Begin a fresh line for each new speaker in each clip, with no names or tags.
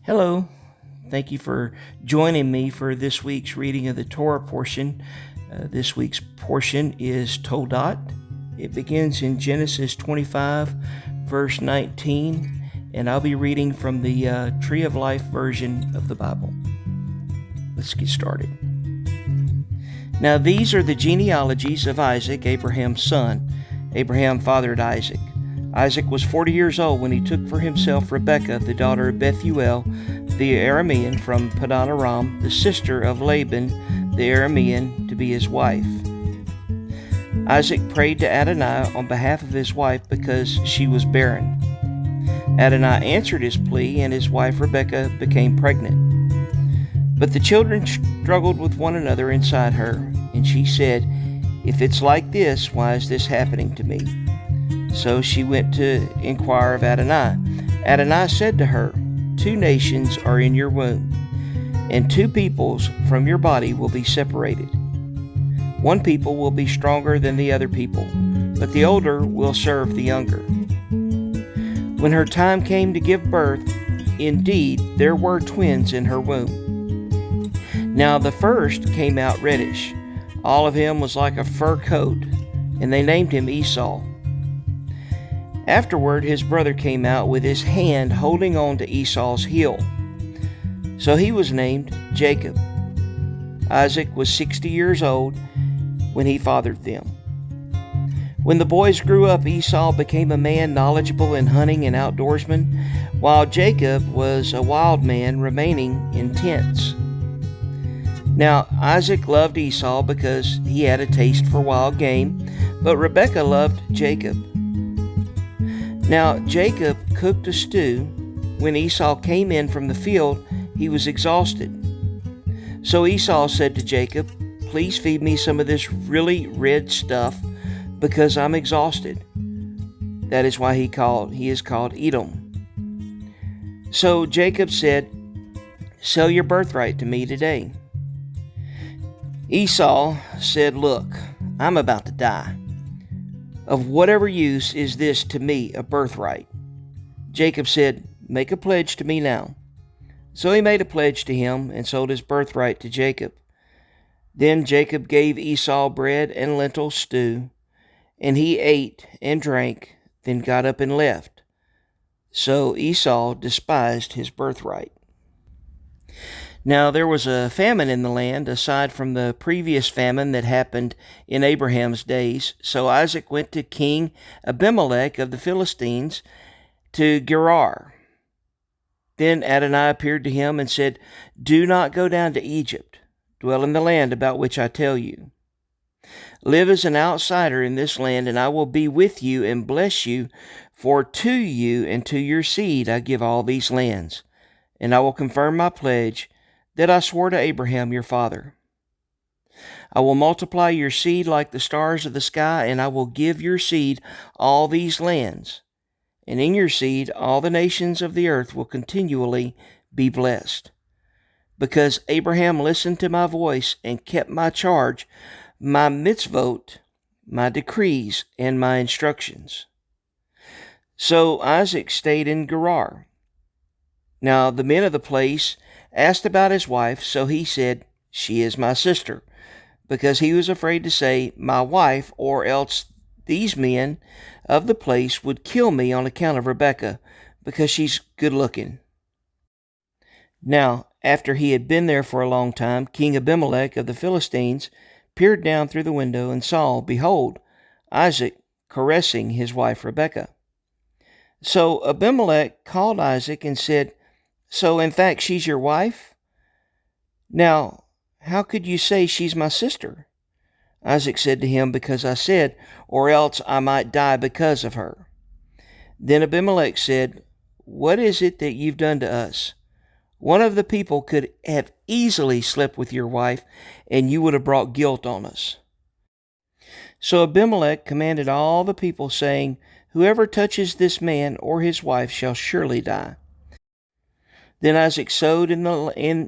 Hello. Thank you for joining me for this week's reading of the Torah portion. This week's portion is Toldot. It begins in Genesis 25, verse 19, and I'll be reading from the Tree of Life version of the Bible. Let's get started. Now these are the genealogies of Isaac, Abraham's son. Abraham fathered Isaac. Isaac was 40 years old when he took for himself Rebekah, the daughter of Bethuel, the Aramean from Padan Aram, the sister of Laban, the Aramean, to be his wife. Isaac prayed to Adonai on behalf of his wife because she was barren. Adonai answered his plea, and his wife Rebekah became pregnant. But the children struggled with one another inside her, and she said, "If it's like this, why is this happening to me?" So she went to inquire of Adonai. Adonai said to her, "Two nations are in your womb, and two peoples from your body will be separated. One people will be stronger than the other people, but the older will serve the younger." When her time came to give birth, indeed there were twins in her womb. Now the first came out reddish. All of him was like a fur coat, and they named him Esau. Afterward, his brother came out with his hand holding on to Esau's heel. So he was named Jacob. Isaac was 60 years old when he fathered them. When the boys grew up, Esau became a man knowledgeable in hunting and outdoorsman, while Jacob was a wild man remaining in tents. Now Isaac loved Esau because he had a taste for wild game, but Rebekah loved Jacob. Now Jacob cooked a stew. When Esau came in from the field, he was exhausted. So Esau said to Jacob, "Please feed me some of this really red stuff because I'm exhausted." That is why he is called Edom. So Jacob said, "Sell your birthright to me today." Esau said, "Look, I'm about to die. Of whatever use is this to me, a birthright?" Jacob said, "Make a pledge to me now." So he made a pledge to him and sold his birthright to Jacob. Then Jacob gave Esau bread and lentil stew, and he ate and drank, then got up and left. So Esau despised his birthright. Now there was a famine in the land, aside from the previous famine that happened in Abraham's days. So Isaac went to King Abimelech of the Philistines to Gerar. Then Adonai appeared to him and said, "Do not go down to Egypt. Dwell in the land about which I tell you. Live as an outsider in this land, and I will be with you and bless you, for to you and to your seed I give all these lands. And I will confirm my pledge that I swore to Abraham your father. I will multiply your seed like the stars of the sky, and I will give your seed all these lands. And in your seed all the nations of the earth will continually be blessed. Because Abraham listened to my voice and kept my charge, my mitzvot, my decrees, and my instructions." So Isaac stayed in Gerar. Now the men of the place asked about his wife, so he said, "She is my sister," because he was afraid to say, "My wife," or else these men of the place would kill me on account of Rebekah, because she's good looking. Now, after he had been there for a long time, King Abimelech of the Philistines peered down through the window and saw, behold, Isaac caressing his wife Rebekah. So Abimelech called Isaac and said, "So in fact she's your wife? Now, how could you say she's my sister?" Isaac said to him, "Because I said, or else I might die because of her." Then Abimelech said, "What is it that you've done to us? One of the people could have easily slept with your wife, and you would have brought guilt on us." So Abimelech commanded all the people, saying, "Whoever touches this man or his wife shall surely die." Then Isaac sowed in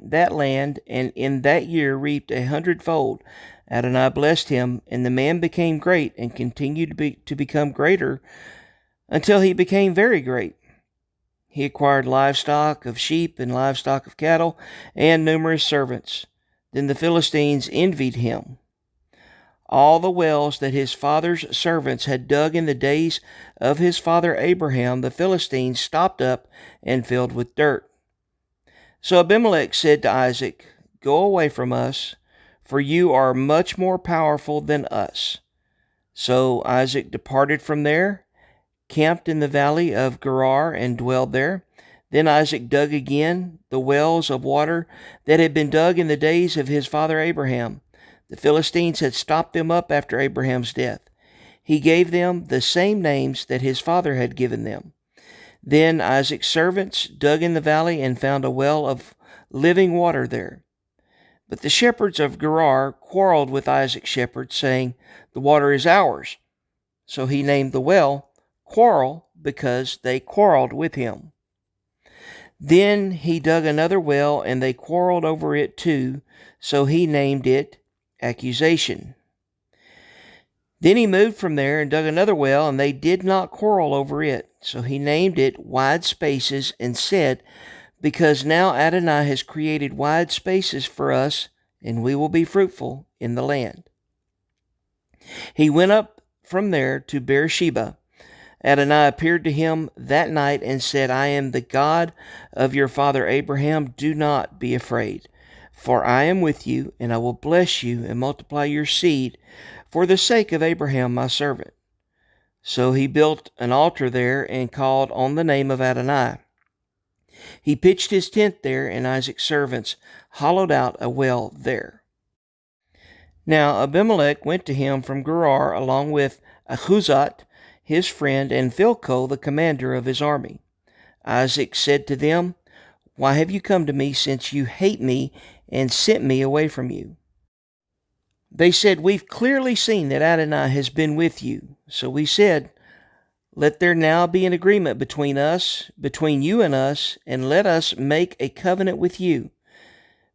that land, and in that year reaped 100-fold. Adonai blessed him, and the man became great, and continued to become greater until he became very great. He acquired livestock of sheep and livestock of cattle and numerous servants. Then the Philistines envied him. All the wells that his father's servants had dug in the days of his father Abraham, the Philistines stopped up and filled with dirt. So Abimelech said to Isaac, "Go away from us, for you are much more powerful than us." So Isaac departed from there, camped in the valley of Gerar, and dwelled there. Then Isaac dug again the wells of water that had been dug in the days of his father Abraham. The Philistines had stopped them up after Abraham's death. He gave them the same names that his father had given them. Then Isaac's servants dug in the valley and found a well of living water there. But the shepherds of Gerar quarreled with Isaac's shepherds, saying, "The water is ours." So he named the well Quarrel, because they quarreled with him. Then he dug another well, and they quarreled over it too, so he named it Accusation. Then he moved from there and dug another well, and they did not quarrel over it, so he named it Wide Spaces, and said, "Because now Adonai has created wide spaces for us, and we will be fruitful in the land." He went up from there to Beersheba. Adonai appeared to him that night and said, "I am the God of your father Abraham. Do not be afraid, for I am with you, and I will bless you and multiply your seed for the sake of Abraham my servant." So he built an altar there and called on the name of Adonai. He pitched his tent there, and Isaac's servants hollowed out a well there. Now Abimelech went to him from Gerar along with Ahuzat, his friend, and Philco, the commander of his army. Isaac said to them, "Why have you come to me, since you hate me and sent me away from you?" They said, "We've clearly seen that Adonai has been with you." So we said, "Let there now be an agreement between you and us, and let us make a covenant with you,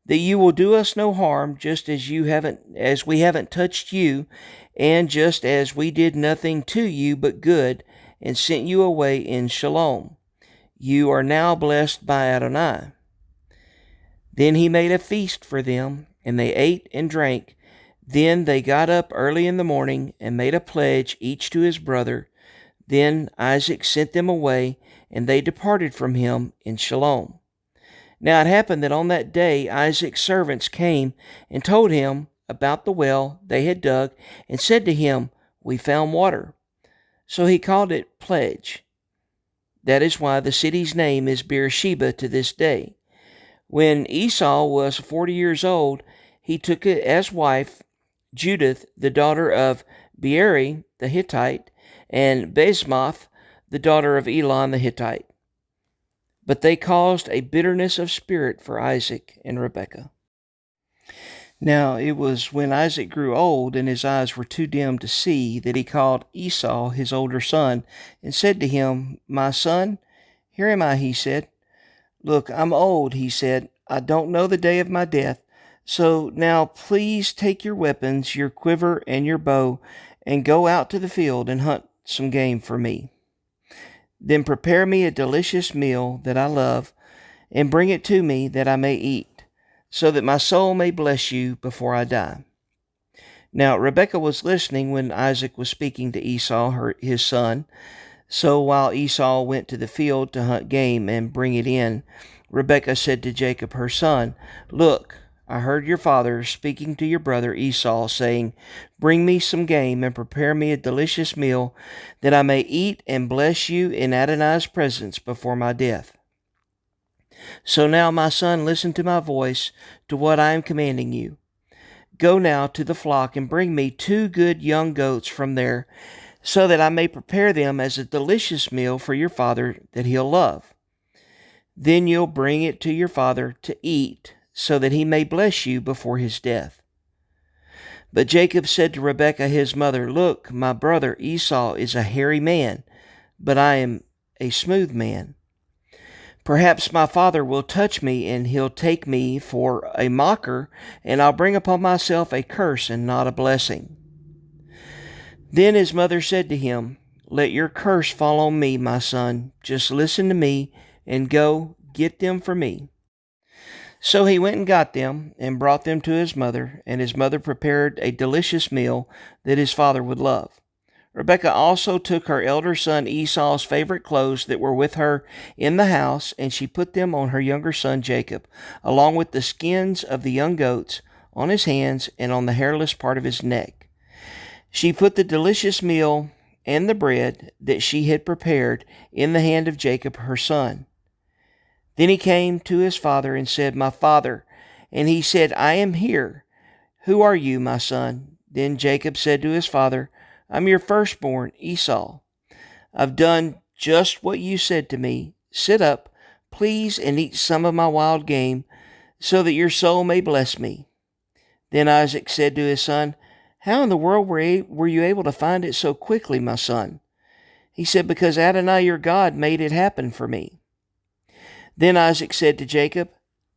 that you will do us no harm, just as we haven't touched you, and just as we did nothing to you but good, and sent you away in shalom. You are now blessed by Adonai." Then he made a feast for them, and they ate and drank. Then they got up early in the morning and made a pledge, each to his brother. Then Isaac sent them away, and they departed from him in shalom. Now it happened that on that day Isaac's servants came and told him about the well they had dug, and said to him, "We found water." So he called it Pledge. That is why the city's name is Beersheba to this day. When Esau was 40 years old, he took as wife Judith, the daughter of Beeri the Hittite, and Basemath, the daughter of Elon the Hittite. But they caused a bitterness of spirit for Isaac and Rebekah. Now it was when Isaac grew old, and his eyes were too dim to see, that he called Esau, his older son, and said to him, "My son." "Here am I," he said. "Look, I'm old," he said. "I don't know the day of my death. So now please take your weapons, your quiver and your bow, and go out to the field and hunt some game for me. Then prepare me a delicious meal that I love, and bring it to me that I may eat, so that my soul may bless you before I die." Now Rebekah was listening when Isaac was speaking to Esau, his son. So while Esau went to the field to hunt game and bring it in, Rebekah said to Jacob her son, "Look, I heard your father speaking to your brother Esau, saying, 'Bring me some game and prepare me a delicious meal, that I may eat and bless you in Adonai's presence before my death.' So now, my son, listen to my voice, to what I am commanding you. Go now to the flock and bring me 2 good young goats from there, so that I may prepare them as a delicious meal for your father that he'll love. Then you'll bring it to your father to eat, so that he may bless you before his death." But Jacob said to Rebekah his mother, "Look, my brother Esau is a hairy man, but I am a smooth man. Perhaps my father will touch me, and he'll take me for a mocker, and I'll bring upon myself a curse and not a blessing." Then his mother said to him, "Let your curse fall on me, my son. Just listen to me. and go, get them for me." So he went and got them, and brought them to his mother, and his mother prepared a delicious meal that his father would love. Rebekah also took her elder son Esau's favorite clothes that were with her in the house, and she put them on her younger son Jacob, along with the skins of the young goats, on his hands and on the hairless part of his neck. She put the delicious meal and the bread that she had prepared in the hand of Jacob her son. Then he came to his father and said, "My father." And he said, "I am here. Who are you, my son?" Then Jacob said to his father, "I'm your firstborn, Esau. I've done just what you said to me. Sit up, please, and eat some of my wild game, so that your soul may bless me." Then Isaac said to his son, "How in the world were you able to find it so quickly, my son?" He said, "Because Adonai your God made it happen for me." Then Isaac said to Jacob,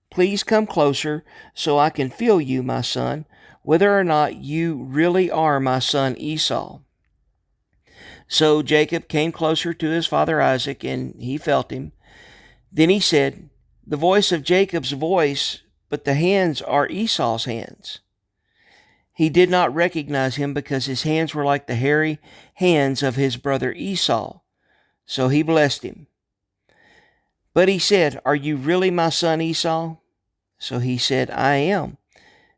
"Please come closer so I can feel you, my son, whether or not you really are my son Esau." So Jacob came closer to his father Isaac, and he felt him. Then he said, "The voice of Jacob's voice, but the hands are Esau's hands." He did not recognize him because his hands were like the hairy hands of his brother Esau. So he blessed him. But he said, "Are you really my son Esau?" So he said, "I am."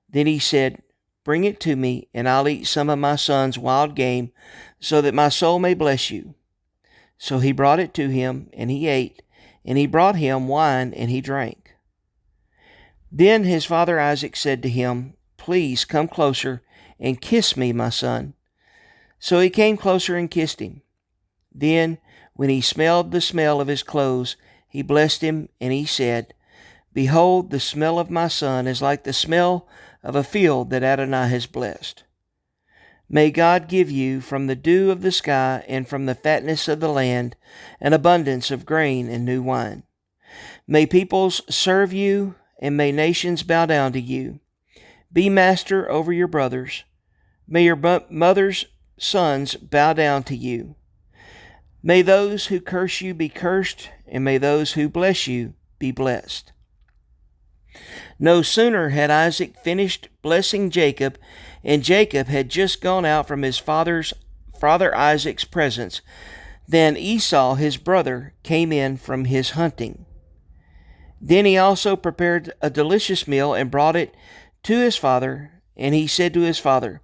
Then he said, "Bring it to me, and I'll eat some of my son's wild game, so that my soul may bless you." So he brought it to him, and he ate, and he brought him wine, and he drank. Then his father Isaac said to him, "Please come closer and kiss me, my son." So he came closer and kissed him. Then, when he smelled the smell of his clothes, he blessed him, and he said, "Behold, the smell of my son is like the smell of a field that Adonai has blessed. May God give you from the dew of the sky and from the fatness of the land an abundance of grain and new wine. May peoples serve you, and may nations bow down to you. Be master over your brothers. May your mother's sons bow down to you. May those who curse you be cursed, and may those who bless you be blessed." No sooner had Isaac finished blessing Jacob, and Jacob had just gone out from his father Isaac's presence, than Esau his brother came in from his hunting. Then he also prepared a delicious meal and brought it to his father, and he said to his father,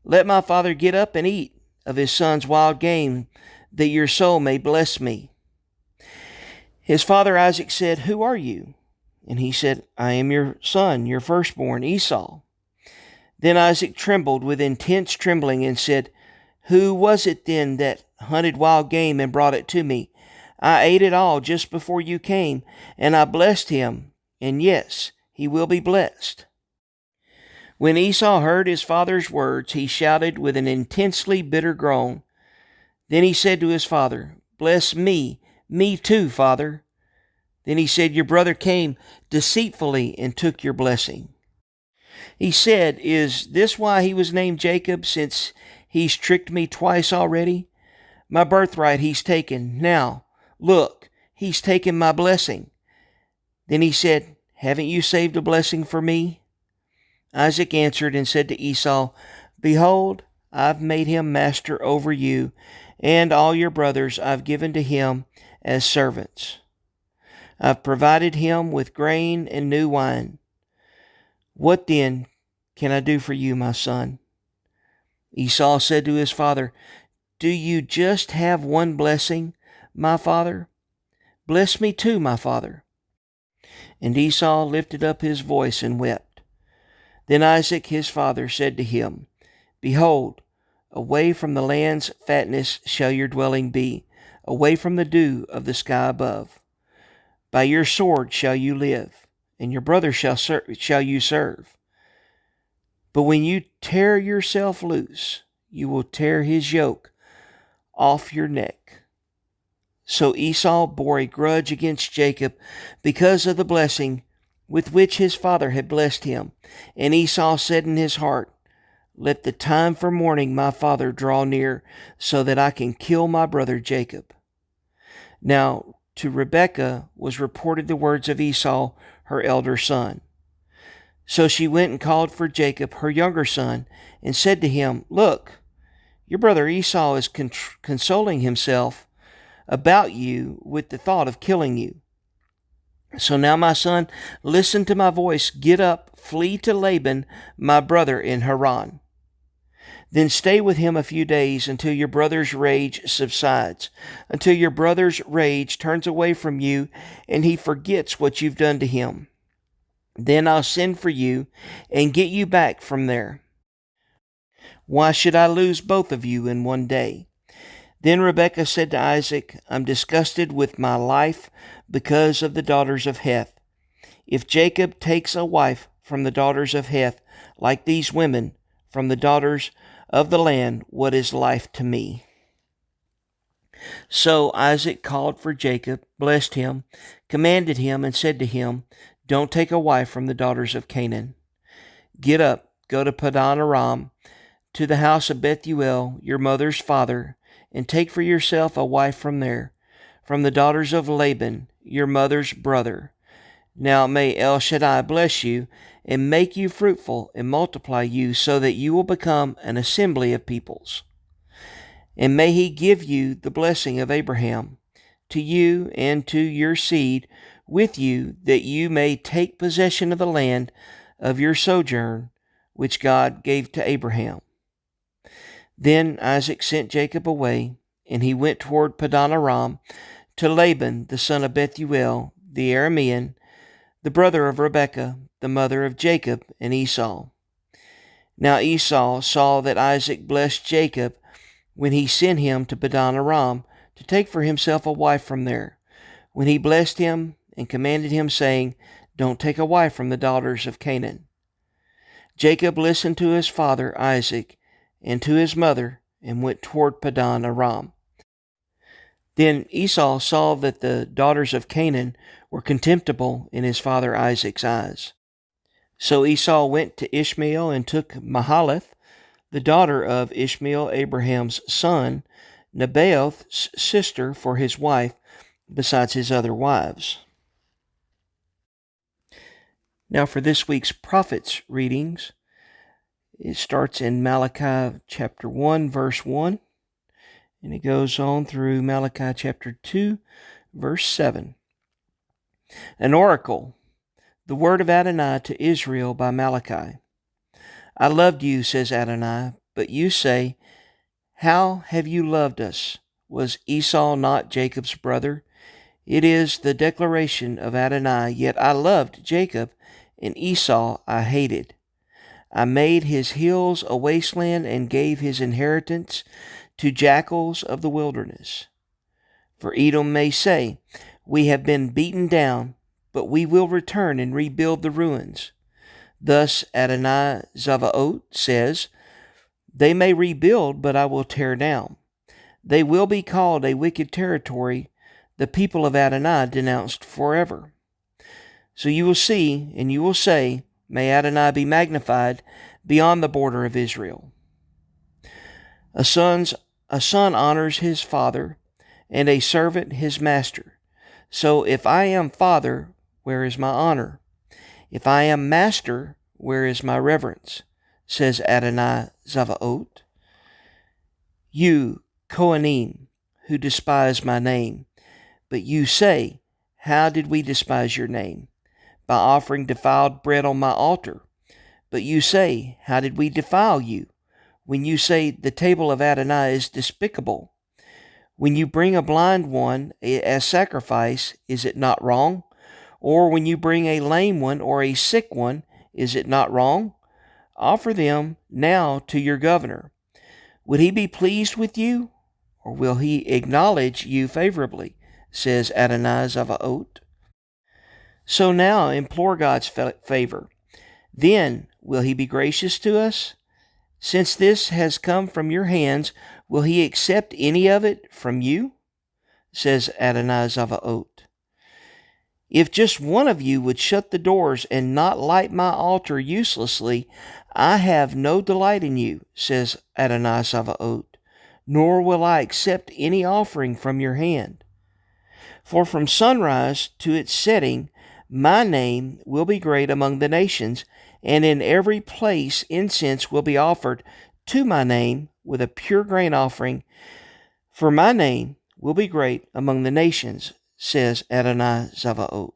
"Let my father get up and eat of his son's wild game, that your soul may bless me." His father Isaac said, "Who are you?" And he said, "I am your son, your firstborn, Esau." Then Isaac trembled with intense trembling and said, "Who was it then that hunted wild game and brought it to me? I ate it all just before you came, and I blessed him, and yes, he will be blessed." When Esau heard his father's words, he shouted with an intensely bitter groan. Then he said to his father, "Bless me too, father." Then he said, "Your brother came deceitfully and took your blessing." He said, "Is this why he was named Jacob, since he's tricked me twice already? My birthright he's taken. Now, look, he's taken my blessing." Then he said, "Haven't you saved a blessing for me?" Isaac answered and said to Esau, "Behold, I've made him master over you, and all your brothers I've given to him as servants. I've provided him with grain and new wine. What then can I do for you, my son?" Esau said to his father, "Do you just have one blessing, my father? Bless me too, my father." And Esau lifted up his voice and wept. Then Isaac his father said to him, "Behold, away from the land's fatness shall your dwelling be, away from the dew of the sky above. By your sword shall you live, and your brother shall you serve. But when you tear yourself loose, you will tear his yoke off your neck." So Esau bore a grudge against Jacob because of the blessing with which his father had blessed him. And Esau said in his heart, "Let the time for mourning my father draw near, so that I can kill my brother Jacob." Now to Rebekah was reported the words of Esau, her elder son. So she went and called for Jacob, her younger son, and said to him, Look, your brother Esau is consoling himself about you with the thought of killing you. So now, my son, listen to my voice. Get up, flee to Laban, my brother in Haran. Then stay with him a few days until your brother's rage subsides, until your brother's rage turns away from you and he forgets what you've done to him. Then I'll send for you and get you back from there. Why should I lose both of you in one day? Then Rebekah said to Isaac, I'm disgusted with my life because of the daughters of Heth. If Jacob takes a wife from the daughters of Heth, like these women from the daughters of the land, what is life to me? So Isaac called for Jacob, blessed him, commanded him, and said to him, Don't take a wife from the daughters of Canaan. Get up, go to Padan Aram, to the house of Bethuel, your mother's father, and take for yourself a wife from there, from the daughters of Laban, your mother's brother. Now may El Shaddai bless you, and make you fruitful, and multiply you, so that you will become an assembly of peoples. And may he give you the blessing of Abraham, to you and to your seed with you, that you may take possession of the land of your sojourn, which God gave to Abraham. Then Isaac sent Jacob away, and he went toward Padan Aram to Laban, the son of Bethuel, the Aramean, the brother of Rebekah, the mother of Jacob and Esau. Now Esau saw that Isaac blessed Jacob when he sent him to Padan Aram to take for himself a wife from there, when he blessed him and commanded him, saying, Don't take a wife from the daughters of Canaan. Jacob listened to his father Isaac and to his mother, and went toward Padan Aram. Then Esau saw that the daughters of Canaan were contemptible in his father Isaac's eyes. So Esau went to Ishmael and took Mahalath, the daughter of Ishmael, Abraham's son, Nebaioth's sister, for his wife, besides his other wives. Now for this week's prophets readings, it starts in Malachi chapter 1, verse 1, and it goes on through Malachi chapter 2, verse 7. An oracle, the word of Adonai to Israel by Malachi. I loved you, says Adonai, but you say, How have you loved us? Was Esau not Jacob's brother? It is the declaration of Adonai, yet I loved Jacob, and Esau I hated. I made his hills a wasteland and gave his inheritance to jackals of the wilderness. For Edom may say, We have been beaten down, but we will return and rebuild the ruins. Thus Adonai Zavaot says, They may rebuild, but I will tear down. They will be called a wicked territory, the people of Adonai denounced forever. So you will see, and you will say, May Adonai be magnified beyond the border of Israel. A son honors his father, and a servant his master. So if I am father, where is my honor? If I am master, where is my reverence? Says Adonai Zavaot. You, Kohanim, who despise my name, but you say, How did we despise your name? By offering defiled bread on my altar. But you say, How did we defile you? When you say, The table of Adonai is despicable. When you bring a blind one as sacrifice, is it not wrong? Or when you bring a lame one or a sick one, is it not wrong? Offer them now to your governor. Would he be pleased with you, or will he acknowledge you favorably? Says Adonai Zavaot. So now implore God's favor. Then will he be gracious to us? Since this has come from your hands, will he accept any of it from you? Says Adonai Zavaot. If just one of you would shut the doors and not light my altar uselessly, I have no delight in you, says Adonai Zavaot, nor will I accept any offering from your hand. For from sunrise to its setting, my name will be great among the nations, and in every place incense will be offered to my name with a pure grain offering. For my name will be great among the nations, says Adonai Zavaot.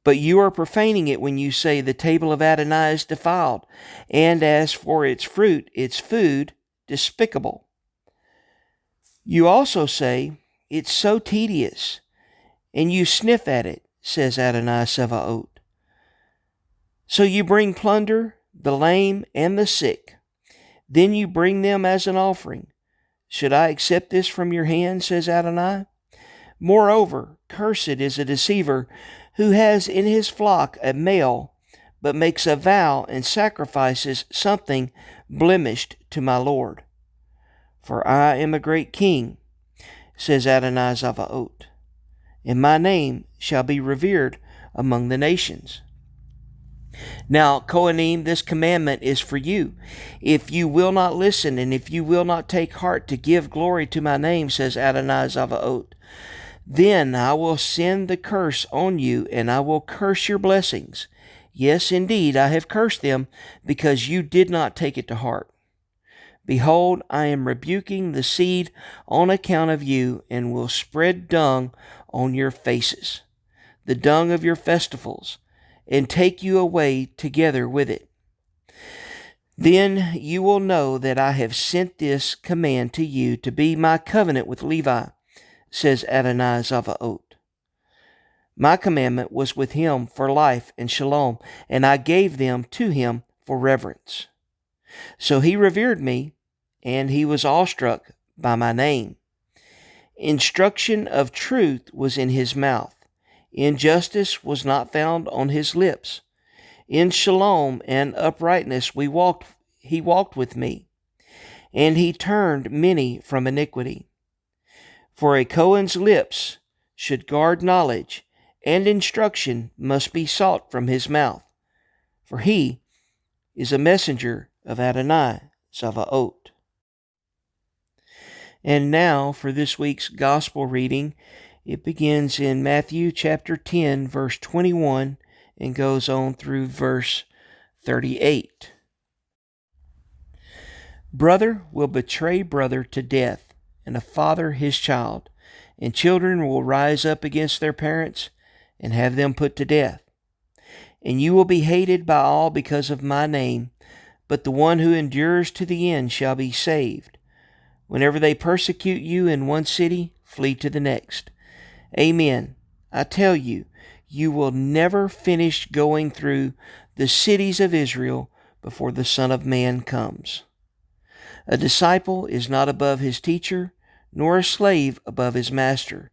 But you are profaning it when you say the table of Adonai is defiled, and as for its fruit, its food, despicable. You also say, it's so tedious, and you sniff at it, says Adonai Zavaot. So you bring plunder, the lame, and the sick. Then you bring them as an offering. Should I accept this from your hand, says Adonai? Moreover, cursed is a deceiver who has in his flock a male, but makes a vow and sacrifices something blemished to my Lord. For I am a great king, says Adonai Zavaot, and my name shall be revered among the nations. Now, Kohanim, this commandment is for you. If you will not listen, and if you will not take heart to give glory to my name, says Adonai Zavaot, then I will send the curse on you, and I will curse your blessings. Yes, indeed, I have cursed them, because you did not take it to heart. Behold, I am rebuking the seed on account of you, and will spread dung on your faces, the dung of your festivals, and take you away together with it. Then you will know that I have sent this command to you to be my covenant with Levi, says Adonai Zavaot. My commandment was with him for life and shalom, and I gave them to him for reverence. So he revered me, and he was awestruck by my name. Instruction of truth was in his mouth. Injustice was not found on his lips. In shalom and uprightness he walked with me, and he turned many from iniquity. For a Cohen's lips should guard knowledge, and instruction must be sought from his mouth. For he is a messenger of Adonai Zavaot. And now for this week's gospel reading. It begins in Matthew chapter 10, verse 21, and goes on through verse 38. Brother will betray brother to death, and a father his child, and children will rise up against their parents and have them put to death. And you will be hated by all because of my name, but the one who endures to the end shall be saved. Whenever they persecute you in one city, flee to the next. Amen. I tell you, you will never finish going through the cities of Israel before the Son of Man comes. A disciple is not above his teacher, nor a slave above his master.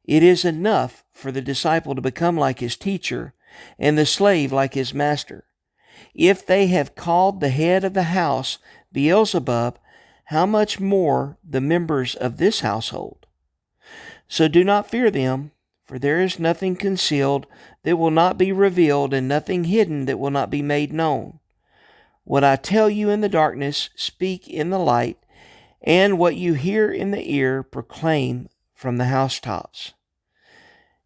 It is enough for the disciple to become like his teacher, and the slave like his master. If they have called the head of the house Beelzebub, how much more the members of this household? So do not fear them, for there is nothing concealed that will not be revealed, and nothing hidden that will not be made known. What I tell you in the darkness, speak in the light, and what you hear in the ear, proclaim from the housetops.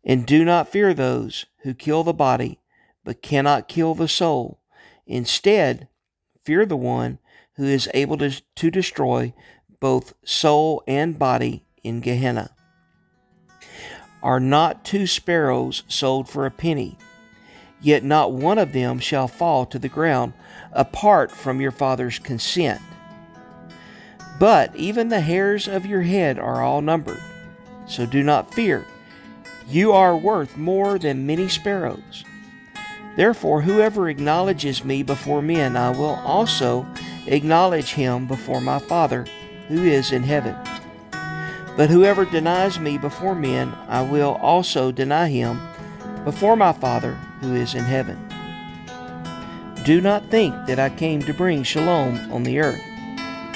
And do not fear those who kill the body, but cannot kill the soul. Instead, fear the one who is able to destroy both soul and body in Gehenna. Are not 2 sparrows sold for a penny? Yet not one of them shall fall to the ground apart from your Father's consent. But even the hairs of your head are all numbered. So do not fear. You are worth more than many sparrows. Therefore, whoever acknowledges me before men, I will also acknowledge him before my Father who is in heaven. But whoever denies me before men, I will also deny him before my Father who is in heaven. Do not think that I came to bring shalom on the earth.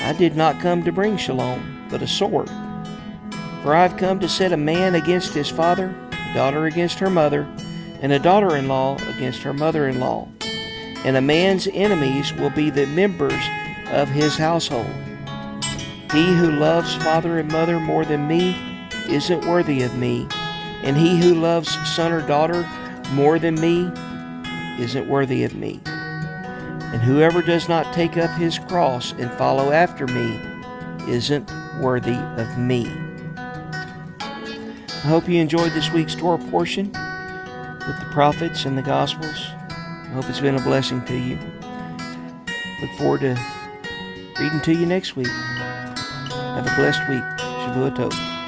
I did not come to bring shalom, but a sword. For I have come to set a man against his father, a daughter against her mother, and a daughter-in-law against her mother-in-law. And a man's enemies will be the members of his household. He who loves father and mother more than me isn't worthy of me, and he who loves son or daughter more than me isn't worthy of me. And whoever does not take up his cross and follow after me isn't worthy of me. I hope you enjoyed this week's Torah portion with the prophets and the Gospels. I hope it's been a blessing to you. Look forward to reading to you next week. Have a blessed week. Shavua Tov.